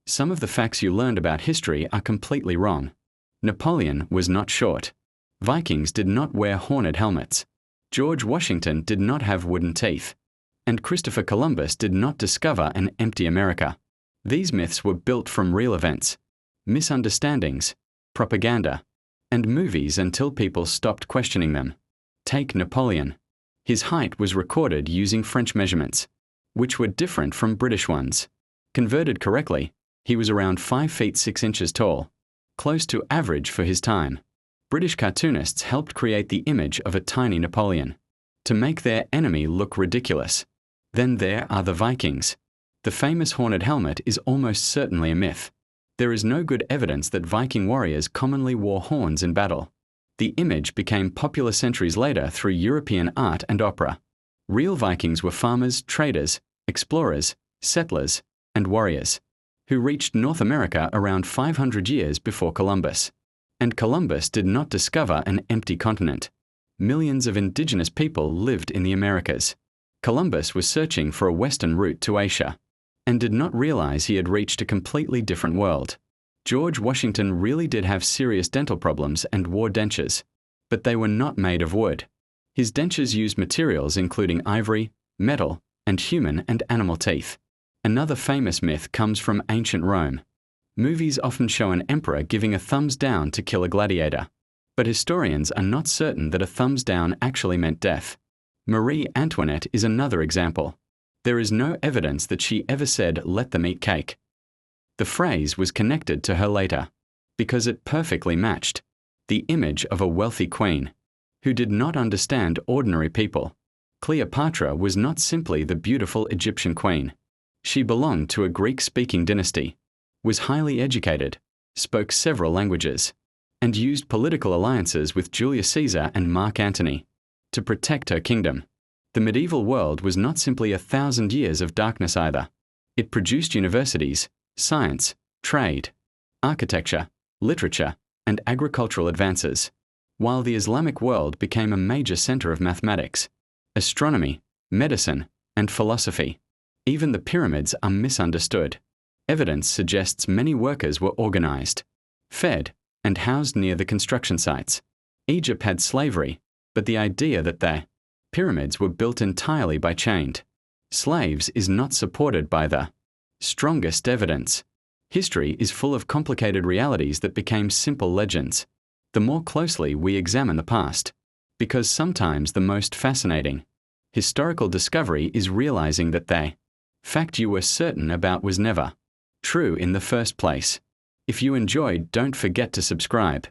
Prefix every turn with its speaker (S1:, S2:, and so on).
S1: Some of the facts you learned about history are completely wrong. Napoleon was not short. Vikings did not wear horned helmets. George Washington did not have wooden teeth. And Christopher Columbus did not discover an empty America. These myths were built from real events, misunderstandings, propaganda, and movies until people stopped questioning them. Take Napoleon. His height was recorded using French measurements, which were different from British ones. Converted correctly, he was around 5 feet 6 inches tall, close to average for his time. British cartoonists helped create the image of a tiny Napoleon to make their enemy look ridiculous. Then there are the Vikings. The famous horned helmet is almost certainly a myth. There is no good evidence that Viking warriors commonly wore horns in battle. The image became popular centuries later through European art and opera. Real Vikings were farmers, traders, explorers, settlers, and warriors, who reached North America around 500 years before Columbus. And Columbus did not discover an empty continent. Millions of indigenous people lived in the Americas. Columbus was searching for a western route to Asia, and did not realize he had reached a completely different world. George Washington really did have serious dental problems and wore dentures, but they were not made of wood. His dentures used materials including ivory, metal, and human and animal teeth. Another famous myth comes from ancient Rome. Movies often show an emperor giving a thumbs down to kill a gladiator, but historians are not certain that a thumbs down actually meant death. Marie Antoinette is another example. There is no evidence that she ever said, "Let them eat cake." The phrase was connected to her later, because it perfectly matched the image of a wealthy queen, who did not understand ordinary people. Cleopatra was not simply the beautiful Egyptian queen. She belonged to a Greek-speaking dynasty, was highly educated, spoke several languages, and used political alliances with Julius Caesar and Mark Antony to protect her kingdom. The medieval world was not simply 1,000 years of darkness either. It produced universities, science, trade, architecture, literature, and agricultural advances, while the Islamic world became a major center of mathematics, astronomy, medicine, and philosophy. Even the pyramids are misunderstood. Evidence suggests many workers were organized, fed, and housed near the construction sites. Egypt had slavery, but the idea that the pyramids were built entirely by chained slaves is not supported by the strongest evidence. History is full of complicated realities that became simple legends. The more closely we examine the past, because sometimes the most fascinating historical discovery is realizing that the fact you were certain about was never true in the first place. If you enjoyed, don't forget to subscribe.